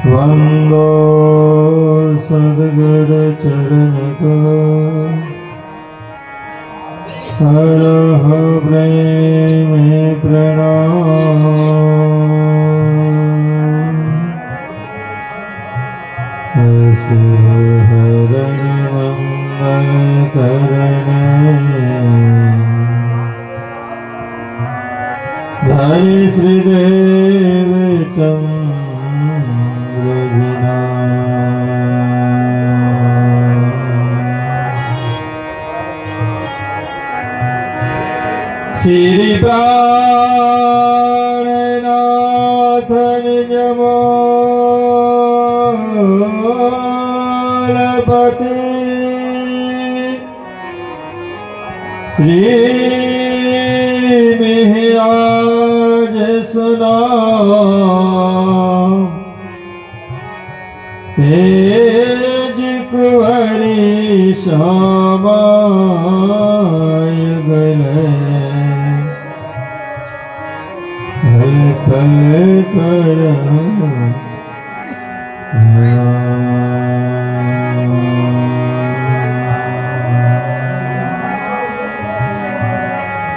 वंदो सद्गुरु चरण को करह प्रेम प्रणाम। ऐसे हरण मंगल करने धरि श्रीदेव चंद्र जना। श्री प्राणनाथ निज मोलपति श्री मिहिराज सुनाम। तेज कुंवरी श्यामाय गले हर पल कर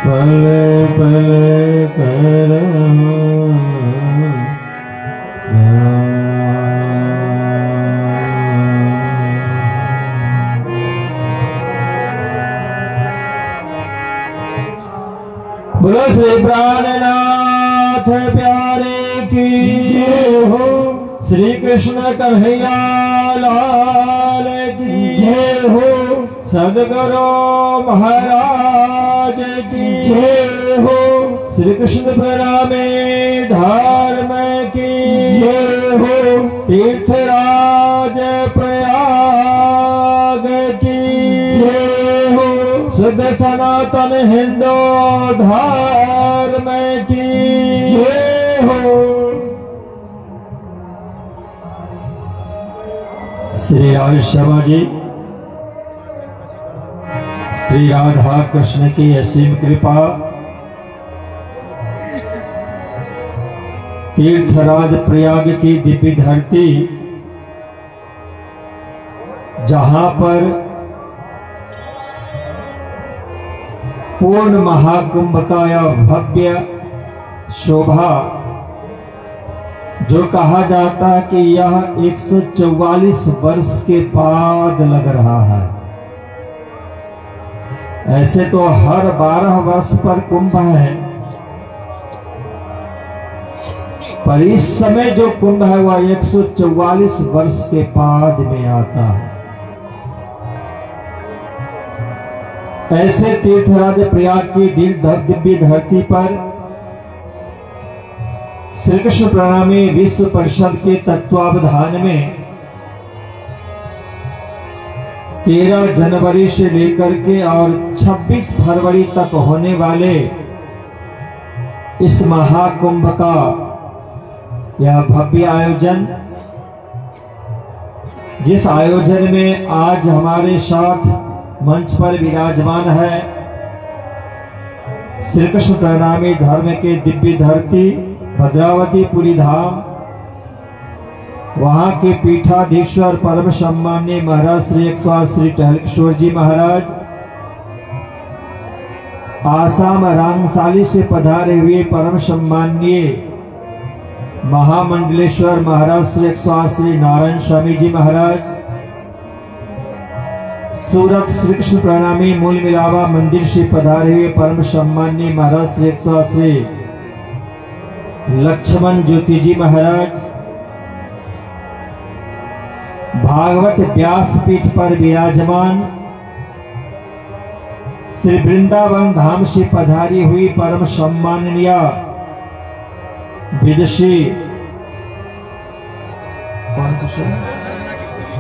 पल पल कर बोलो श्री प्राणनाथ प्यारे की हो। श्री कृष्ण कन्हैया लाल की जय हो। सद्गुरु महाराज की जय हो। श्री कृष्ण प्रणामे धर्म की जय हो। तीर्थराज प्रयाग की जय हो। शुद्ध सनातन हिंदू धर्म की जय हो। श्री श्यामा जी श्री राधा कृष्ण की असीम कृपा, तीर्थराज प्रयाग की दिव्य धरती, जहां पर पूर्ण महाकुंभ का यह भव्य शोभा, जो कहा जाता है कि यह 144 वर्ष के बाद लग रहा है। ऐसे तो हर 12 वर्ष पर कुंभ है, पर इस समय जो कुंभ है वह 144 वर्ष के बाद में आता है। ऐसे तीर्थराज प्रयाग की दिव्य धरती पर श्री कृष्ण प्रणामी विश्व परिषद के तत्वावधान में 13 जनवरी से लेकर के और 26 फरवरी तक होने वाले इस महाकुंभ का यह भव्य आयोजन, जिस आयोजन में आज हमारे साथ मंच पर विराजमान है श्री कृष्ण प्रणामी धर्म के दिव्य धरती भद्रावती पुरी धाम, वहां के पीठाधीश्वर परम सम्मान्य महाराज श्री 108 श्री टहलकिशोर जी महाराज, आसाम रांगसाली से पधारे हुए परम सम्मान्य महामंडलेश्वर महाराज श्री 108 श्री नारायण स्वामी जी महाराज, सूरत श्री कृष्ण प्रणामी मूल मिलावा मंदिर से पधारे हुए परम सम्मान्य महाराज श्री 108 श्री लक्ष्मण ज्योति जी महाराज, भागवत व्यासपीठ पर विराजमान श्री वृंदावन धाम से पधारी हुई परम सम्माननीय विदुषी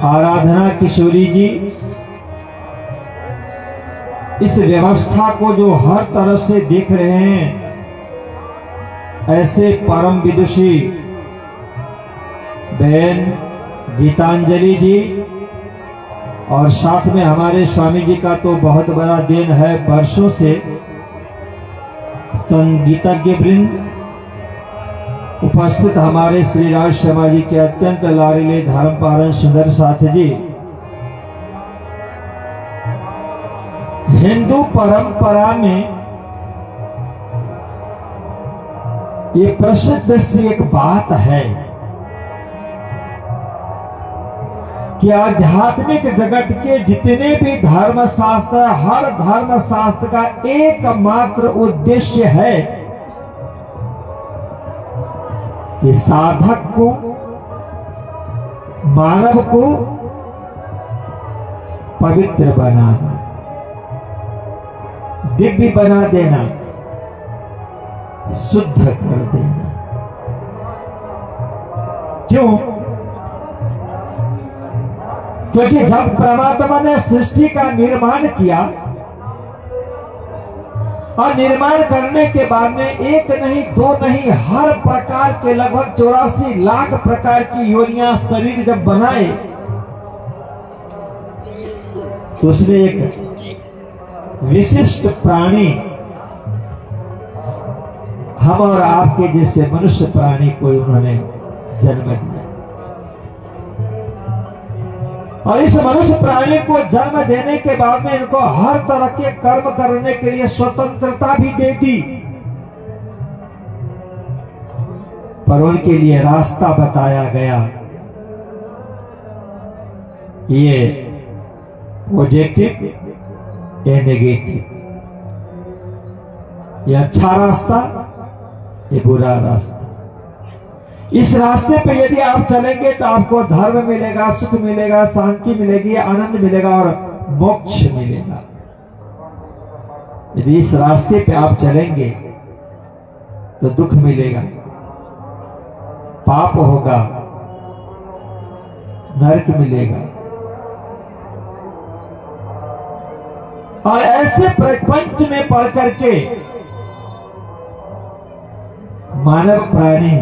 आराधना किशोरी जी, इस व्यवस्था को जो हर तरह से देख रहे हैं, ऐसे परम विदुषी बहन गीतांजलि जी, और साथ में हमारे स्वामी जी का तो बहुत बड़ा देन है, वर्षों से संगीतज्ञ वृंद उपस्थित हमारे श्री राज शर्मा जी के अत्यंत लाडले धर्मपालन सुंदर साथ जी, हिंदू परंपरा में ये प्रसिद्ध सी एक बात है कि आध्यात्मिक जगत के जितने भी धर्म शास्त्र, हर धर्म शास्त्र का एकमात्र उद्देश्य है कि साधक को, मानव को पवित्र बनाना, दिव्य बना देना, शुद्ध कर देना। क्यों? क्योंकि जब परमात्मा ने सृष्टि का निर्माण किया और निर्माण करने के बाद में एक नहीं, दो नहीं, हर प्रकार के लगभग 84 लाख प्रकार की योनियां शरीर जब बनाए तो उसमें एक विशिष्ट प्राणी, हम और आपके जैसे मनुष्य प्राणी को उन्होंने जन्म दिया। और इस मनुष्य प्राणी को जन्म देने के बाद में इनको हर तरह के कर्म करने के लिए स्वतंत्रता भी दे दी, पर उनके लिए रास्ता बताया गया। ये पॉजिटिव या नेगेटिव, ये अच्छा रास्ता, ये बुरा रास्ता। इस रास्ते पे यदि आप चलेंगे तो आपको धर्म मिलेगा, सुख मिलेगा, शांति मिलेगी, आनंद मिलेगा और मोक्ष मिलेगा। यदि इस रास्ते पे आप चलेंगे तो दुख मिलेगा, पाप होगा, नरक मिलेगा। और ऐसे प्रपंच में पढ़ करके मानव प्राणी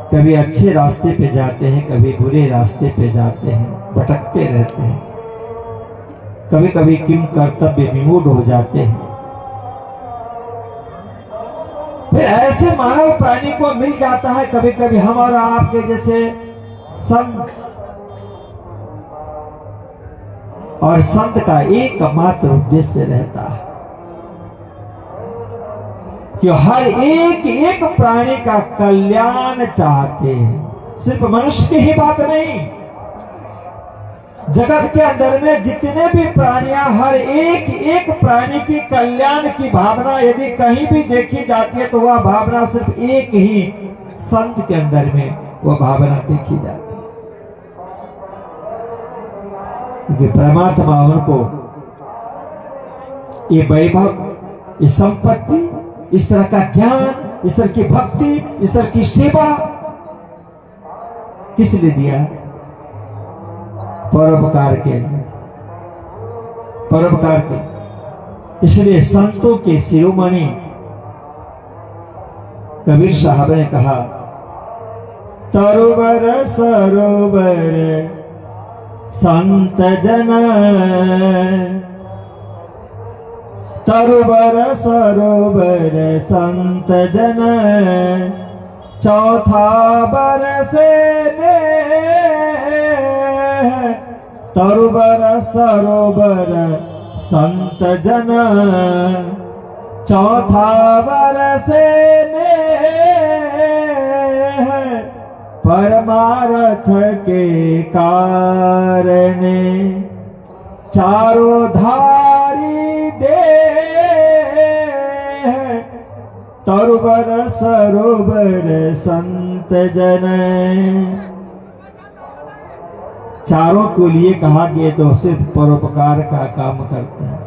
कभी अच्छे रास्ते पे जाते हैं, कभी बुरे रास्ते पे जाते हैं, भटकते रहते हैं, कभी कभी किम कर्तव्य विमूढ़ हो जाते हैं। फिर ऐसे मानव प्राणी को मिल जाता है कभी कभी हम और आपके जैसे संत, और संत का एकमात्र उद्देश्य रहता है कि हर एक प्राणी का कल्याण चाहते हैं। सिर्फ मनुष्य की ही बात नहीं, जगत के अंदर में जितने भी प्राणियां, हर एक प्राणी की कल्याण की भावना यदि कहीं भी देखी जाती है तो वह भावना सिर्फ एक ही संत के अंदर में वह भावना देखी जाती है। क्योंकि परमात्मा उनको ये वैभव, ये संपत्ति, इस तरह का ज्ञान, इस तरह की भक्ति, इस तरह की सेवा किस लिए दिया? परोपकार के लिए, परोपकार के। इसलिए संतों के शिरोमणि कबीर साहब ने कहा, तरुवर सरोवर संत जन, तरुवर सरोवर संत जन, चौथा बरसे में तरुवर सरोवर संत जन, चौथा बरसे में परमार्थ के कारण, चारों धारी दे तरुवर सरोवर संत जन। चारों के लिए कहा गया तो सिर्फ परोपकार का काम करते हैं।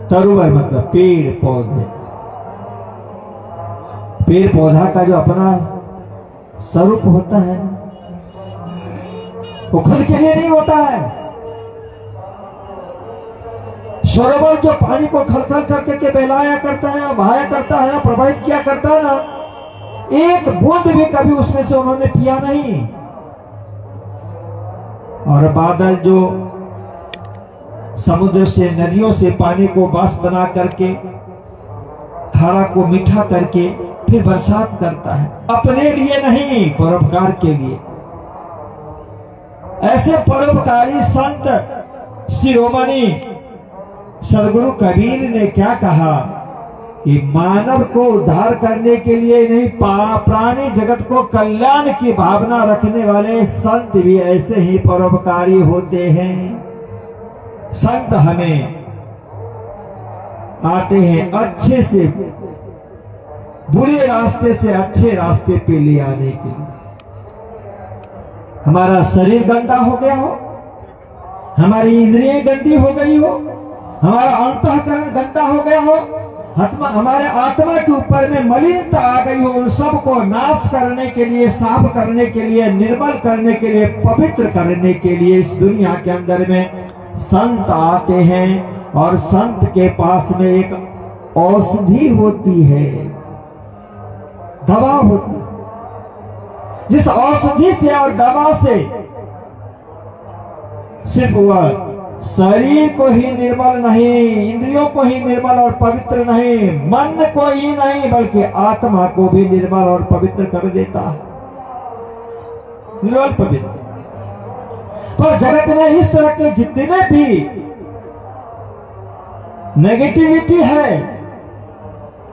तरुवर मतलब पेड़ पौधे, पेड़ पौधा का जो अपना स्वरूप होता है वो खुद के लिए नहीं होता है। सरोवर जो पानी को खलखल करके के बहलाया करता है, बहाया करता है, प्रवाहित किया करता है ना, एक बूंद भी कभी उसमें से उन्होंने पिया नहीं। और बादल जो समुद्र से, नदियों से पानी को बाष्प बना करके खारा को मीठा करके फिर बरसात करता है, अपने लिए नहीं, परोपकार के लिए। ऐसे परोपकारी संत शिरोमणि सदगुरु कबीर ने क्या कहा कि मानव को उद्धार करने के लिए नहीं, प्राणी जगत को कल्याण की भावना रखने वाले संत भी ऐसे ही परोपकारी होते हैं। संत हमें आते हैं अच्छे से, बुरे रास्ते से अच्छे रास्ते पे ले आने के लिए। हमारा शरीर गंदा हो गया हो, हमारी इंद्रियां गंदी हो गई हो, हमारा अंतःकरण गंदा हो गया हो, हमारे आत्मा के ऊपर में मलिनता आ गई हो, उन सब को नाश करने के लिए, साफ करने के लिए, निर्मल करने के लिए, पवित्र करने के लिए इस दुनिया के अंदर में संत आते हैं। और संत के पास में एक औषधि होती है, दवा होती है, जिस औषधि से और दवा से सिर्फ वह शरीर को ही निर्मल नहीं, इंद्रियों को ही निर्मल और पवित्र नहीं, मन को ही नहीं, बल्कि आत्मा को भी निर्मल और पवित्र कर देता है, निर्मल पवित्र। पर जगत में इस तरह के जितने भी नेगेटिविटी है,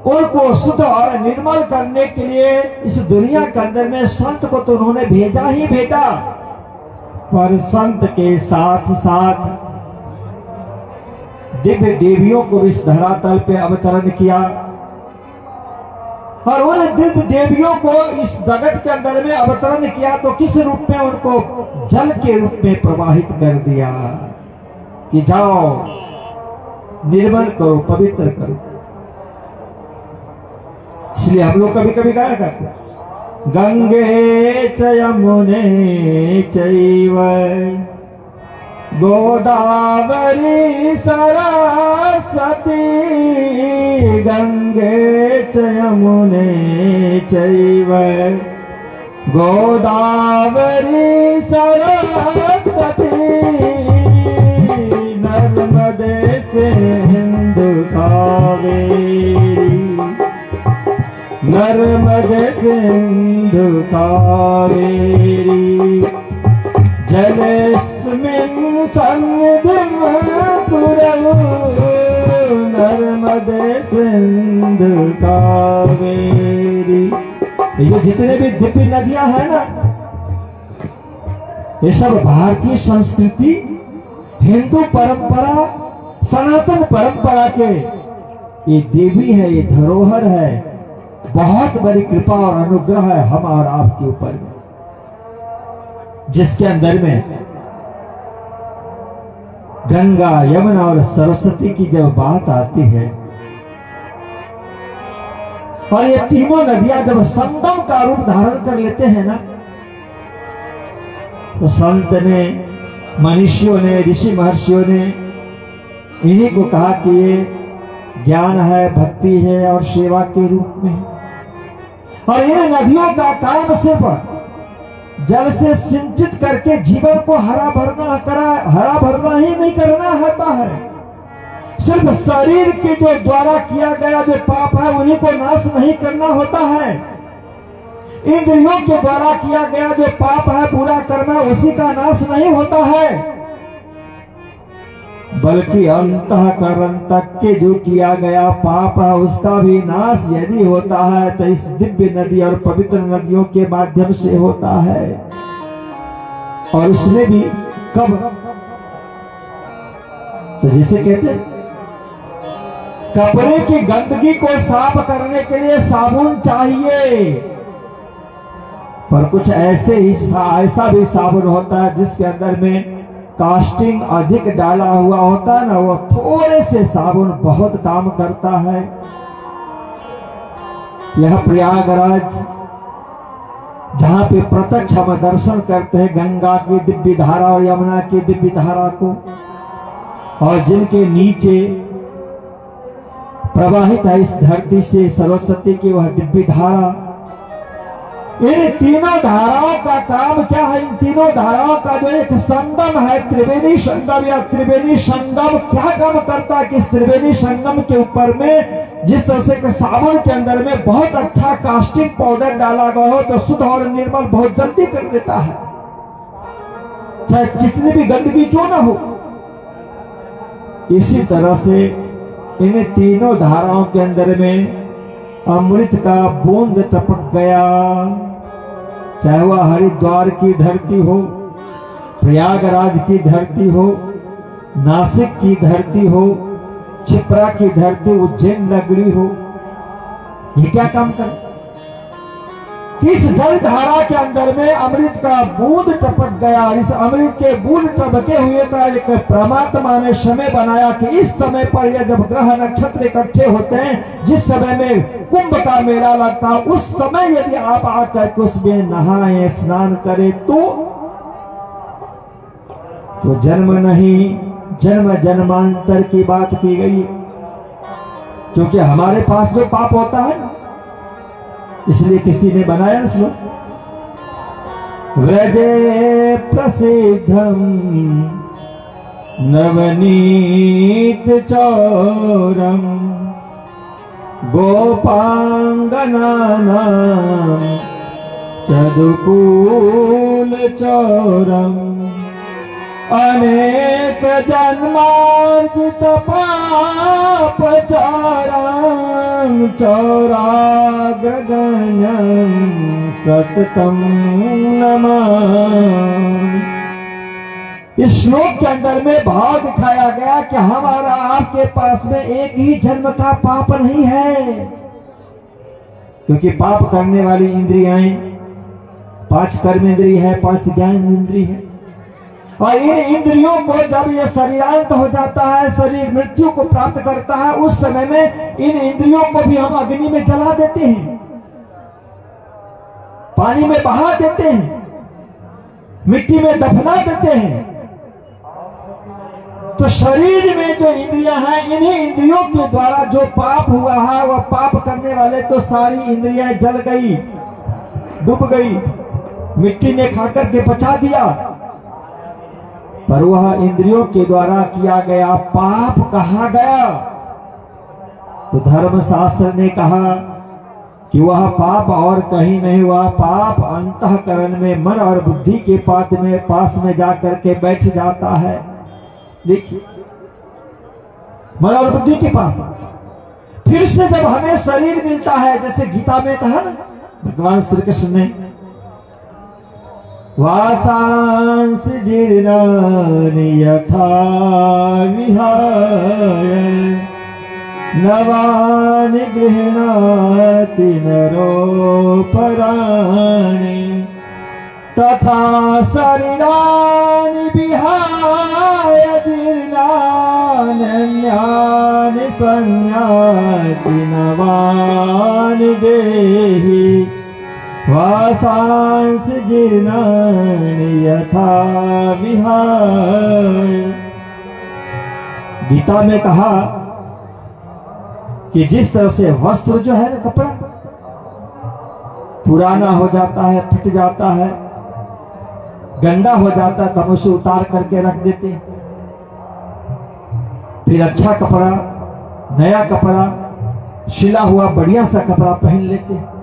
उनको शुद्ध और निर्मल करने के लिए इस दुनिया के अंदर में संत को तो उन्होंने भेजा ही भेजा, पर संत के साथ साथ दिव्य देवियों को इस धरातल पे अवतरण किया, और उन दिव्य देवियों को इस जगत के अंदर में अवतरण किया तो किस रूप में? उनको जल के रूप में प्रवाहित कर दिया कि जाओ निर्मल करो, पवित्र करो। इसलिए हम लोग कभी कभी गाया करते हैं, गंगे च यमुने चैव गोदावरी सरस्वती, गंगे च यमुने चैव गोदावरी सरस्वती, नर्मदे सिंधु कावेरी, नर्मदे सिंधु कावेरी, जलेस्मिन् सन्निधिं कुरु, नर्मदे सिंधु कावेरी। ये जितने भी दिव्य नदियां हैं ना, ये सब भारतीय संस्कृति, हिंदू परंपरा, सनातन परंपरा के ये देवी है, ये धरोहर है। बहुत बड़ी कृपा और अनुग्रह है हम और आपके ऊपर में, जिसके अंदर में गंगा, यमुना और सरस्वती की जब बात आती है, और ये तीनों नदियां जब संगम का रूप धारण कर लेते हैं ना, तो संत ने, मनीषियों ने, ऋषि महर्षियों ने इन्हीं को कहा कि ये ज्ञान है, भक्ति है और सेवा के रूप में। और इन नदियों का काम सिर्फ जल से सिंचित करके जीवन को हरा भरना ही नहीं करना होता है। सिर्फ शरीर के जो द्वारा किया गया जो पाप है उन्हीं को नाश नहीं करना होता है। इंद्रियों के द्वारा किया गया जो पाप है, बुरा कर्म है, उसी का नाश नहीं होता है, बल्कि अंतःकरण तक के जो किया गया पाप है उसका भी नाश यदि होता है तो इस दिव्य नदी और पवित्र नदियों के माध्यम से होता है। और उसमें भी कब? तो जिसे कहते हैं कपड़े की गंदगी को साफ करने के लिए साबुन चाहिए, पर कुछ ऐसा भी साबुन होता है जिसके अंदर में कास्टिंग अधिक डाला हुआ होता है ना, वो थोड़े से साबुन बहुत काम करता है। यह प्रयागराज जहां पे प्रत्यक्ष हम दर्शन करते हैं गंगा की दिव्य धारा और यमुना की दिव्य धारा को, और जिनके नीचे प्रवाहित है इस धरती से सरस्वती की वह दिव्य धारा, इन तीनों धाराओं का काम क्या है? इन तीनों धाराओं का जो एक संगम है, त्रिवेणी संगम या त्रिवेणी संगम, क्या काम करता है कि इस त्रिवेणी संगम के ऊपर में जिस तरह से साबुन के अंदर में बहुत अच्छा कास्टिंग पाउडर डाला गया हो तो शुद्ध और निर्मल बहुत जल्दी कर देता है, चाहे कितनी भी गंदगी क्यों ना हो। इसी तरह से इन तीनों धाराओं के अंदर में अमृत का बूंद टपक गया, चाहे वह हरिद्वार की धरती हो, प्रयागराज की धरती हो, नासिक की धरती हो, छिप्रा की धरती, उज्जैन नगरी हो। ये क्या काम कर? इस जल धारा के अंदर में अमृत का बूंद टपक गया। इस अमृत के बूंद टपके हुए का एक परमात्मा ने समय बनाया कि इस समय पर यह जब ग्रह नक्षत्र इकट्ठे होते हैं, जिस समय में कुंभ का मेला लगता है, उस समय यदि आप आकर के उसमें नहाएं, स्नान करें तो जन्म नहीं, जन्म जन्मांतर की बात की गई। क्योंकि हमारे पास जो पाप होता है इसलिए किसी ने बनाया ना श्लोक, व्रजे प्रसिद्धम नवनीत चौरम गोपांगनानां चदुकूल चौरम अनेक जन्मार्जित पाप चारं चौराग्रगण्यं सततम नमामि। इस श्लोक के अंदर में भाव दिखाया गया कि हमारा आपके पास में एक ही जन्म का पाप नहीं है, क्योंकि पाप करने वाली इंद्रियां 5 कर्म इंद्रिय है, 5 ज्ञान इंद्रिय है। और इन इंद्रियों को जब ये शरीरांत हो जाता है, शरीर मृत्यु को प्राप्त करता है, उस समय में इन इंद्रियों को भी हम अग्नि में जला देते हैं, पानी में बहा देते हैं, मिट्टी में दफना देते हैं। तो शरीर में जो इंद्रियां हैं, इन्हीं इंद्रियों के द्वारा जो पाप हुआ है, वह पाप करने वाले तो सारी इंद्रियां जल गई, डूब गई, मिट्टी ने खाकर के बचा दिया। पर वह इंद्रियों के द्वारा किया गया पाप कहाँ गया? तो धर्मशास्त्र ने कहा कि वह पाप और कहीं नहीं, वह पाप अंतःकरण में मन और बुद्धि के पास में जाकर के बैठ जाता है। देखिए, मन और बुद्धि के पास फिर से जब हमें शरीर मिलता है, जैसे गीता में कहा ना भगवान श्री कृष्ण ने, वासांस जीर्णानि यथा विहाय नवानि गृह्णाति नरोपराणि तथा शरीराणि विहाय जीर्णान्यानि संयाति नवानि देहि वासांस जीर्णानि यथा विहाय। गीता में कहा कि जिस तरह से वस्त्र जो है ना, कपड़ा पुराना हो जाता है, फट जाता है, गंदा हो जाता है, तब उसे उतार करके रख देते हैं, फिर अच्छा कपड़ा, नया कपड़ा, सिला हुआ बढ़िया सा कपड़ा पहन लेते हैं।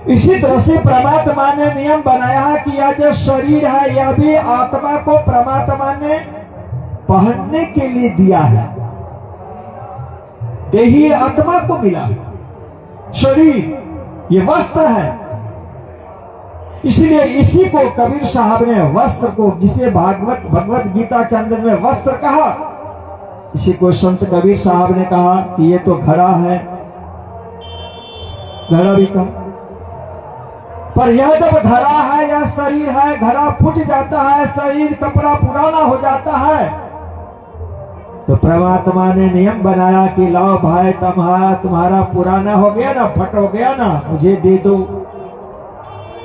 इसी तरह से परमात्मा ने नियम बनाया है कि यह जो शरीर है, यह भी आत्मा को परमात्मा ने पहनने के लिए दिया है। यही आत्मा को मिला शरीर, ये वस्त्र है। इसलिए इसी को कबीर साहब ने वस्त्र को, जिसे भगवत गीता के अंदर में वस्त्र कहा, इसी को संत कबीर साहब ने कहा कि ये तो घड़ा है, घड़ा भी कहा। पर यह जब घड़ा है, यह शरीर है, घड़ा फूट जाता है, शरीर कपड़ा पुराना हो जाता है, तो परमात्मा ने नियम बनाया कि लाओ भाई, तुम्हारा पुराना हो गया ना, फट हो गया ना, मुझे दे दो।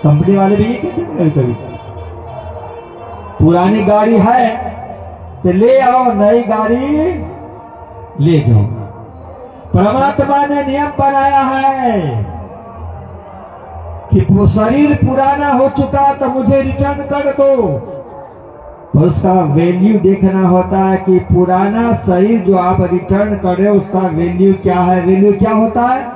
कंपनी वाले भी ये कहते हैं कभी कभी, पुरानी गाड़ी है तो ले आओ, नई गाड़ी ले जाओ। परमात्मा ने नियम बनाया है कि वो शरीर पुराना हो चुका तो मुझे रिटर्न कर दो। तो उसका वैल्यू देखना होता है कि पुराना शरीर जो आप रिटर्न कर रहे हो उसका वैल्यू क्या है। वैल्यू क्या होता है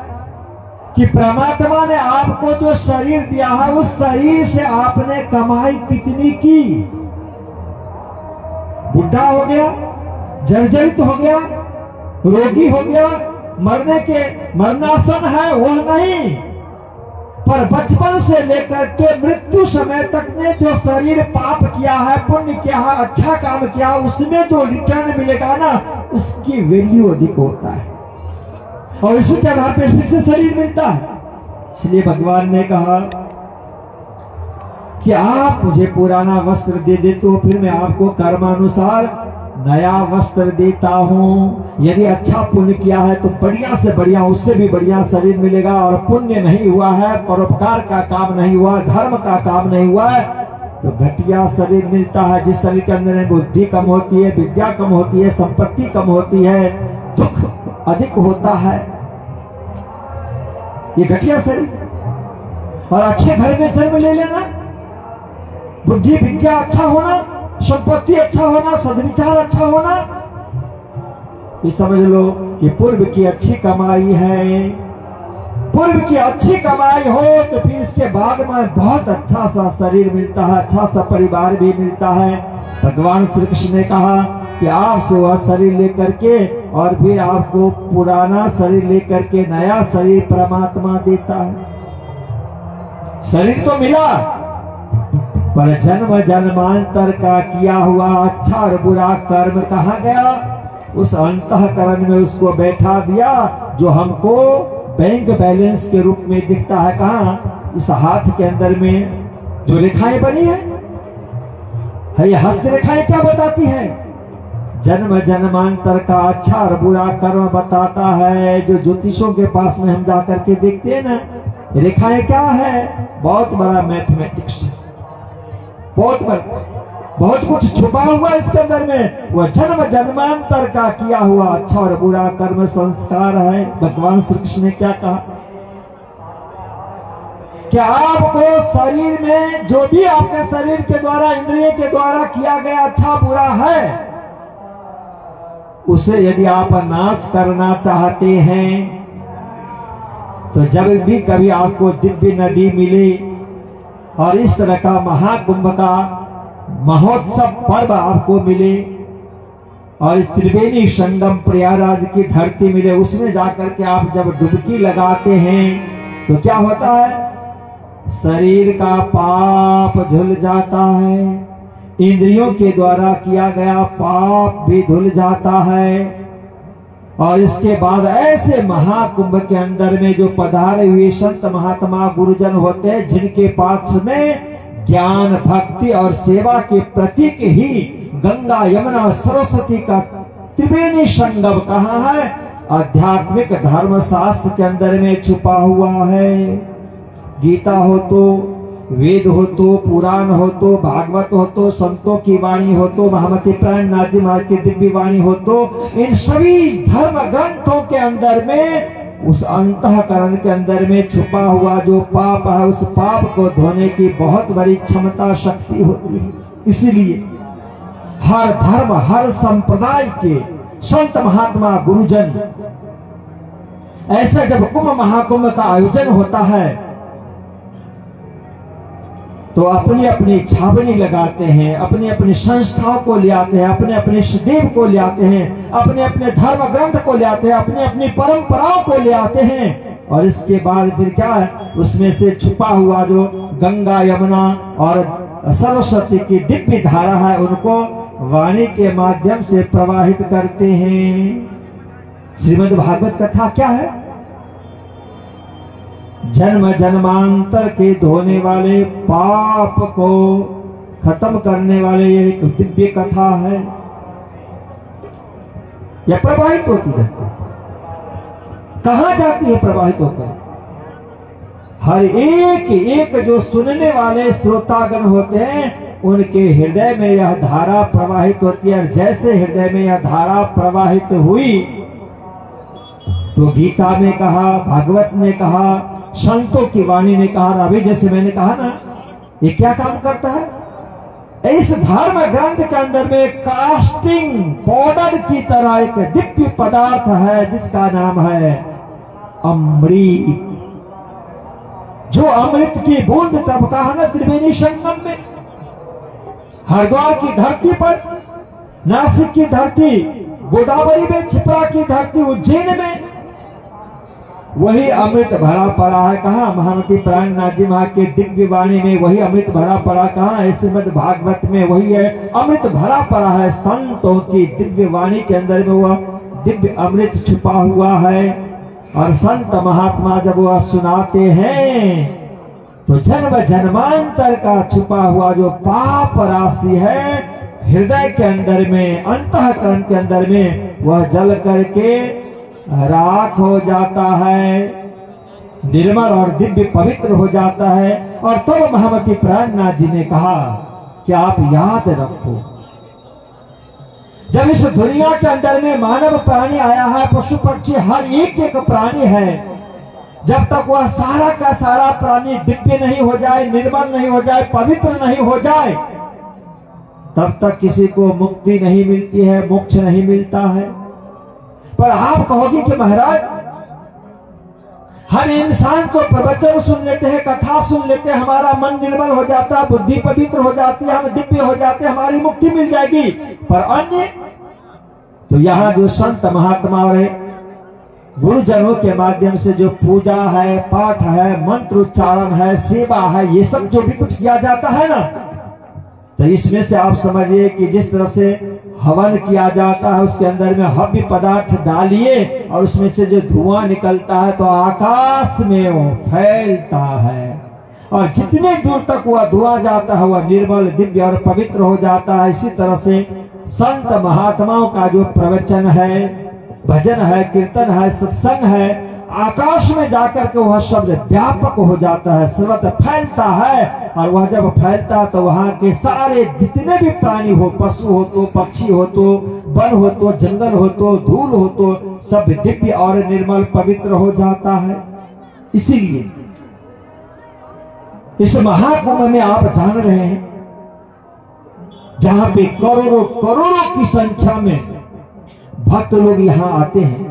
कि परमात्मा ने आपको जो शरीर दिया है उस शरीर से आपने कमाई कितनी की। बुढ़ा हो गया, जर्जरित हो गया, रोगी हो गया, मरणासन है वह नहीं, पर बचपन से लेकर के मृत्यु समय तक ने जो शरीर पाप किया है, पुण्य किया है, अच्छा काम किया, उसमें जो रिटर्न मिलेगा ना उसकी वैल्यू अधिक होता है और इसी के आधार पर फिर से शरीर मिलता है। इसलिए भगवान ने कहा कि आप मुझे पुराना वस्त्र दे दे तो फिर मैं आपको कर्मानुसार नया वस्त्र देता हूं। यदि अच्छा पुण्य किया है तो बढ़िया से बढ़िया, उससे भी बढ़िया शरीर मिलेगा, और पुण्य नहीं हुआ है, परोपकार का काम नहीं हुआ, धर्म का काम नहीं हुआ है तो घटिया शरीर मिलता है। जिस शरीर के अंदर बुद्धि कम होती है, विद्या कम होती है, संपत्ति कम होती है, दुख अधिक होता है, ये घटिया शरीर। और अच्छे घर में जन्म ले लेना, बुद्धि विद्या अच्छा होना, संपत्ति अच्छा होना, सद्विचार अच्छा होना, ये समझ लो कि पूर्व की अच्छी कमाई है। पूर्व की अच्छी कमाई हो तो फिर इसके बाद में बहुत अच्छा सा शरीर मिलता है, अच्छा सा परिवार भी मिलता है। भगवान श्री कृष्ण ने कहा कि आप से वह शरीर लेकर के और फिर आपको पुराना शरीर लेकर के नया शरीर परमात्मा देता है। शरीर तो मिला पर जन्म जन्मांतर का किया हुआ अच्छा और बुरा कर्म कहाँ गया? उस अंतःकरण में उसको बैठा दिया जो हमको बैंक बैलेंस के रूप में दिखता है। कहाँ? इस हाथ के अंदर में जो रेखाएं बनी है ये हस्त रेखाएं क्या बताती है? जन्म जन्मांतर का अच्छा और बुरा कर्म बताता है। जो ज्योतिषों के पास में हम जाकर के देखते हैं ना, रेखाएं क्या है? बहुत बड़ा मैथमेटिक्स है, बहुत कुछ छुपा हुआ इसके अंदर में। वह जन्म जन्मांतर का किया हुआ अच्छा और बुरा कर्म संस्कार है। भगवान श्री कृष्ण ने क्या कहा कि आपको शरीर में जो भी आपके शरीर के द्वारा, इंद्रियों के द्वारा किया गया अच्छा बुरा है, उसे यदि आप नाश करना चाहते हैं तो जब भी कभी आपको दिव्य नदी मिले और इस तरह का महाकुंभ का महोत्सव पर्व आपको मिले और इस त्रिवेणी संगम प्रयागराज की धरती मिले, उसमें जाकर के आप जब डुबकी लगाते हैं तो क्या होता है? शरीर का पाप धुल जाता है, इंद्रियों के द्वारा किया गया पाप भी धुल जाता है। और इसके बाद ऐसे महाकुंभ के अंदर में जो पधारे हुए संत महात्मा गुरुजन होते हैं, जिनके पास में ज्ञान भक्ति और सेवा के प्रतीक ही गंगा यमुना सरस्वती का त्रिवेणी संगम कहाँ है? आध्यात्मिक धर्म शास्त्र के अंदर में छुपा हुआ है। गीता हो तो, वेद हो तो, पुराण हो तो, भागवत हो तो, संतों की वाणी हो तो, महामती प्राणनाथ जी महाराज की दिव्य वाणी हो तो, इन सभी धर्म ग्रंथों के अंदर में उस अंतःकरण के अंदर में छुपा हुआ जो पाप है, उस पाप को धोने की बहुत बड़ी क्षमता शक्ति होती है। इसीलिए हर धर्म, हर संप्रदाय के संत महात्मा गुरुजन ऐसा जब कुंभ महाकुंभ का आयोजन होता है तो अपनी अपनी छावनी लगाते हैं, अपनी अपनी संस्थाओं को ले आते हैं, अपने अपने सदैव को ले आते हैं, अपने अपने धर्म ग्रंथ को ले आते हैं, अपनी अपनी परंपराओं को ले आते हैं। और इसके बाद फिर क्या है? उसमें से छुपा हुआ जो गंगा यमुना और सरस्वती की दिव्य धारा है उनको वाणी के माध्यम से प्रवाहित करते हैं। श्रीमद् भागवत कथा क्या है? जन्म जन्मांतर के धोने वाले पाप को खत्म करने वाले ये एक दिव्य कथा है। यह प्रवाहित होती रहती है। कहां जाती है प्रवाहित होकर? हर एक जो सुनने वाले श्रोतागण होते हैं उनके हृदय में यह धारा प्रवाहित होती है। और जैसे हृदय में यह धारा प्रवाहित हुई तो गीता ने कहा, भागवत ने कहा, संतों की वाणी ने कहा, अभी जैसे मैंने कहा ना, ये क्या काम करता है? इस धर्म ग्रंथ के अंदर में कास्टिंग पाउडर की तरह एक दिव्य पदार्थ है जिसका नाम है अमृत। जो अमृत की बूंद तब कहा ना त्रिवेणी संगम में, हरिद्वार की धरती पर, नासिक की धरती, गोदावरी में, छिपरा की धरती, उज्जैन में वही अमृत भरा पड़ा है। कहा महामती प्राणनाथ जी महा के दिव्य वाणी में वही अमृत भरा पड़ा। कहा श्रीमद् भागवत में वही है अमृत भरा पड़ा है। संतों की दिव्य वाणी के अंदर में वह दिव्य अमृत छुपा हुआ है। और संत महात्मा जब वह सुनाते हैं तो जन्म जन्मांतर का छुपा हुआ जो पाप राशि है हृदय के अंदर में, अंतःकरण के अंदर में, वह जल करके राख हो जाता है, निर्मल और दिव्य पवित्र हो जाता है। और तब तो महामती प्राणनाथ जी ने कहा कि आप याद रखो, जब इस दुनिया के अंदर में मानव प्राणी आया है, पशु पक्षी हर एक एक प्राणी है, जब तक वह सारा का सारा प्राणी दिव्य नहीं हो जाए, निर्मल नहीं हो जाए, पवित्र नहीं हो जाए, तब तक किसी को मुक्ति नहीं मिलती है, मोक्ष नहीं मिलता है। पर आप कहोगे कि महाराज हम इंसान तो प्रवचन सुन लेते हैं, कथा सुन लेते हैं, हमारा मन निर्मल हो जाता है, बुद्धि पवित्र हो जाती है, हम दिव्य हो जाते हैं, हमारी मुक्ति मिल जाएगी। पर अन्य तो यहाँ जो संत महात्मा और गुरुजनों के माध्यम से जो पूजा है, पाठ है, मंत्र उच्चारण है, सेवा है, ये सब जो भी कुछ किया जाता है ना, तो इसमें से आप समझिए कि जिस तरह से हवन किया जाता है, उसके अंदर में हव्य पदार्थ डालिए और उसमें से जो धुआं निकलता है तो आकाश में वो फैलता है, और जितने दूर तक वह धुआं जाता है वह निर्मल, दिव्य और पवित्र हो जाता है। इसी तरह से संत महात्माओं का जो प्रवचन है, भजन है, कीर्तन है, सत्संग है, आकाश में जाकर के वह शब्द व्यापक हो जाता है, सर्वत्र फैलता है। और वह जब फैलता तो वहां के सारे जितने भी प्राणी हो, पशु हो तो, पक्षी हो तो, वन हो तो, जंगल हो तो, धूल हो तो, सब दिव्य और निर्मल पवित्र हो जाता है। इसीलिए इस महाकुंभ में आप जान रहे हैं, जहां पे करोड़ों करोड़ों की संख्या में भक्त लोग यहाँ आते हैं,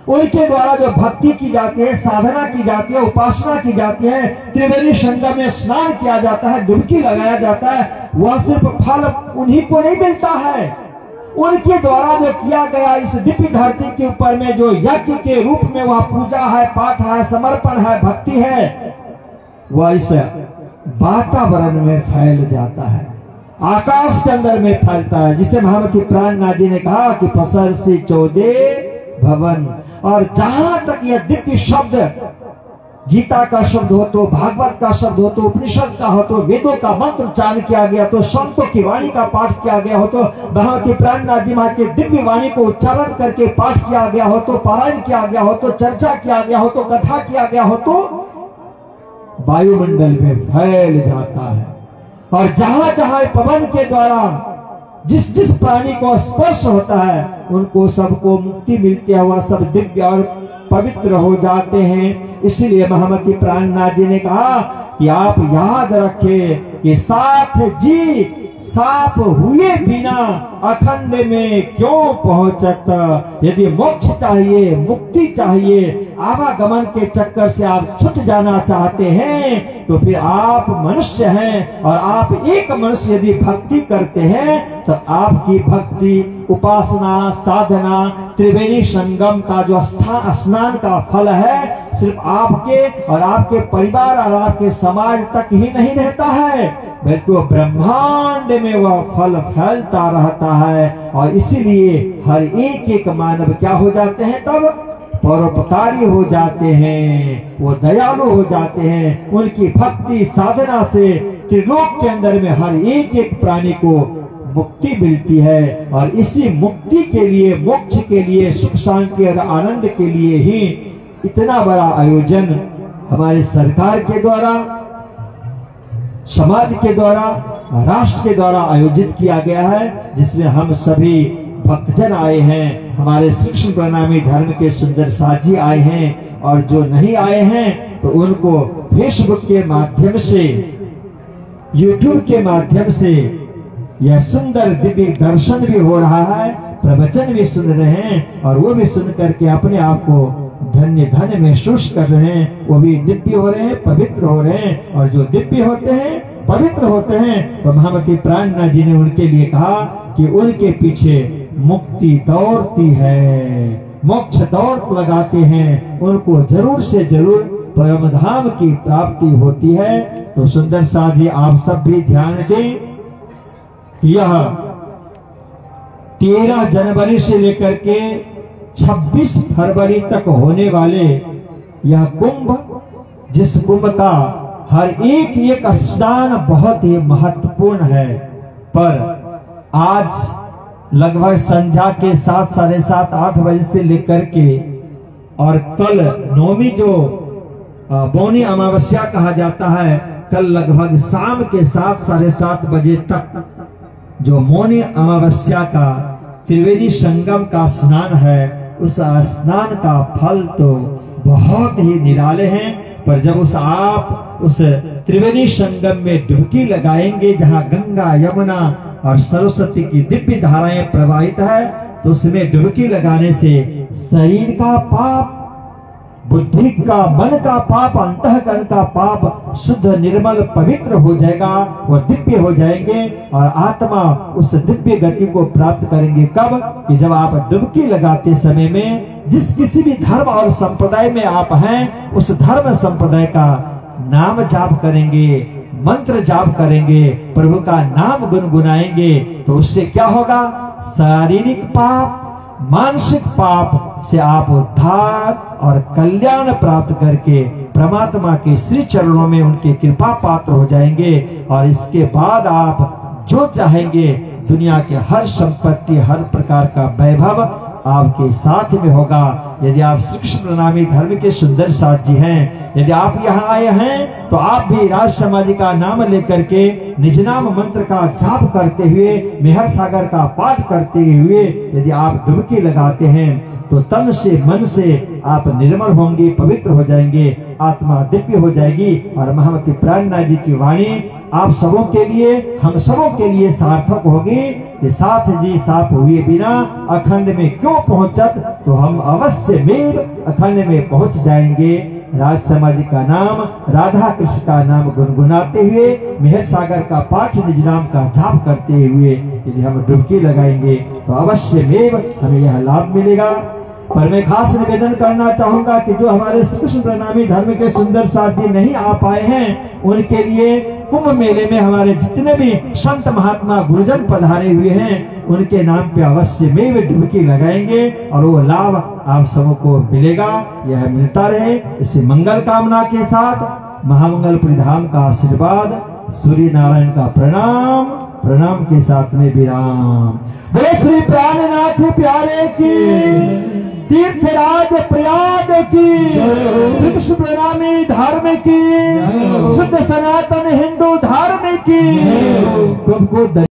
उनके द्वारा जो भक्ति की जाती है, साधना की जाती है, उपासना की जाती है, त्रिवेणी संगम में स्नान किया जाता है, डुबकी लगाया जाता है, वह सिर्फ फल उन्हीं को नहीं मिलता है। उनके द्वारा जो किया गया इस दिव्य धरती के ऊपर में जो यज्ञ के रूप में वह पूजा है, पाठ है, समर्पण है, भक्ति है, वह इस वातावरण में फैल जाता है, आकाश के अंदर में फैलता है। जिसे महामती प्राणनाथ जी ने कहा कि पसर से 14 भवन। और जहां तक यह दिव्य शब्द, गीता का शब्द हो तो, भागवत का शब्द हो तो, उपनिषद का हो तो, वेदों का मंत्र उच्चारण किया गया तो, संतों की वाणी का पाठ किया गया हो तो, महामती प्राणनाथ जी महाराज के दिव्य वाणी को उच्चारण करके पाठ किया गया हो तो, पारायण किया गया हो तो, चर्चा किया गया हो तो, कथा किया गया हो तो, वायुमंडल में फैल जाता है। और जहां जहां पवन के द्वारा जिस जिस प्राणी को स्पर्श होता है उनको सबको मुक्ति मिलती है, वह सब दिव्य और पवित्र हो जाते हैं। इसलिए महामती प्राणनाथ जी ने कहा कि आप याद रखें कि साथ जी साफ हुए बिना अखंड में क्यों पहुंचत। यदि मोक्ष चाहिए, मुक्ति चाहिए, आवागमन के चक्कर से आप छूट जाना चाहते हैं तो फिर आप मनुष्य हैं, और आप एक मनुष्य यदि भक्ति करते हैं तो आपकी भक्ति, उपासना, साधना, त्रिवेणी संगम का जो स्नान का फल है सिर्फ आपके और आपके परिवार और आपके समाज तक ही नहीं रहता है, बल्कि वो ब्रह्मांड में वह फल फैलता रहता है। और इसीलिए हर एक एक मानव क्या हो जाते हैं, तब परोपकारी हो जाते हैं, वो दयालु हो जाते हैं। उनकी भक्ति साधना से त्रिलोक के अंदर में हर एक एक प्राणी को मुक्ति मिलती है। और इसी मुक्ति के लिए, मोक्ष के लिए, सुख शांति और आनंद के लिए ही इतना बड़ा आयोजन हमारी सरकार के द्वारा, समाज के द्वारा, राष्ट्र के द्वारा आयोजित किया गया है, जिसमें हम सभी भक्तजन आए हैं। हमारे श्री कृष्ण प्रणामी धर्म के सुंदर साथी आए हैं, और जो नहीं आए हैं तो उनको फेसबुक के माध्यम से, यूट्यूब के माध्यम से यह सुंदर दिव्य दर्शन भी हो रहा है, प्रवचन भी सुन रहे हैं, और वो भी सुन करके अपने आप को धन्य धन्य महसूस कर रहे हैं। वो भी दिव्य हो रहे हैं, पवित्र हो रहे हैं। और जो दिव्य होते हैं, पवित्र होते हैं, तो महामती प्राणनाथ जी ने उनके लिए कहा कि उनके पीछे मुक्ति दौड़ती है, मोक्ष दौड़ लगाते हैं, उनको जरूर से जरूर परम धाम की प्राप्ति होती है। तो सुंदर साथ जी आप सब भी ध्यान दें, यह 13 जनवरी से लेकर के 26 फरवरी तक होने वाले यह कुंभ, जिस कुंभ का हर एक स्नान बहुत ही महत्वपूर्ण है, पर आज लगभग संध्या के 7, साढ़े 7, 8 बजे से लेकर के, और कल नौमी जो बौनी अमावस्या कहा जाता है, कल लगभग शाम के 7, साढ़े 7 बजे तक जो मौनी अमावस्या का त्रिवेणी संगम का स्नान है, उस स्नान का फल तो बहुत ही निराले हैं। पर जब आप उस त्रिवेणी संगम में डुबकी लगाएंगे, जहां गंगा, यमुना और सरस्वती की दिव्य धाराएं प्रवाहित है, तो उसमें डुबकी लगाने से शरीर का पाप, बुद्धि का, मन का पाप, अंतःकरण का पाप शुद्ध, निर्मल, पवित्र हो जाएगा, वो दिव्य हो जाएंगे, और आत्मा उस दिव्य गति को प्राप्त करेंगे। कब? कि जब आप डुबकी लगाते समय में जिस किसी भी धर्म और संप्रदाय में आप हैं, उस धर्म संप्रदाय का नाम जाप करेंगे, मंत्र जाप करेंगे, प्रभु का नाम गुनगुनाएंगे, तो उससे क्या होगा? शारीरिक पाप, मानसिक पाप से आप उद्धार और कल्याण प्राप्त करके परमात्मा के श्री चरणों में उनके कृपा पात्र हो जाएंगे। और इसके बाद आप जो चाहेंगे, दुनिया के हर संपत्ति, हर प्रकार का वैभव आपके साथ में होगा। यदि आप श्री कृष्ण प्रणामी धर्म के सुंदर साथ जी हैं, यदि आप यहाँ आए हैं, तो आप भी राज समाधि का नाम लेकर के निज नाम मंत्र का जाप करते हुए, मेहर सागर का पाठ करते हुए यदि आप डुबकी लगाते हैं, तो तन से, मन से आप निर्मल होंगे, पवित्र हो जाएंगे, आत्मा दिव्य हो जाएगी। और महामती प्राणनाथ जी की वाणी आप सबों के लिए, हम सबों के लिए सार्थक होगी कि साथ जी साथ हुए बिना अखंड में क्यों पहुंचत, तो हम अवश्य में अखंड में पहुंच जाएंगे। राज समाधि का नाम, राधा कृष्ण का नाम गुनगुनाते हुए, मेहर सागर का पाठ, निज नाम का जाप करते हुए यदि हम डुबकी लगाएंगे, तो अवश्य में हमें यह लाभ मिलेगा। पर मैं खास निवेदन करना चाहूंगा कि जो हमारे श्री कृष्ण प्रणामी धर्म के सुंदर साथी नहीं आ पाए हैं, उनके लिए कुंभ मेले में हमारे जितने भी संत महात्मा गुरुजन पधारे हुए हैं, उनके नाम पे अवश्य में वे डुबकी लगाएंगे, और वो लाभ आप सबको मिलेगा। यह मिलता रहे, इसी मंगल कामना के साथ महामंगलपुरी धाम का आशीर्वाद, सूर्य नारायण का प्रणाम, प्रणाम के साथ में विराम। बोले श्री प्राणनाथ प्यारे की, तीर्थराज प्रयाग की, श्री कृष्ण प्रणामी धर्म की, शुद्ध सनातन हिंदू धर्म की।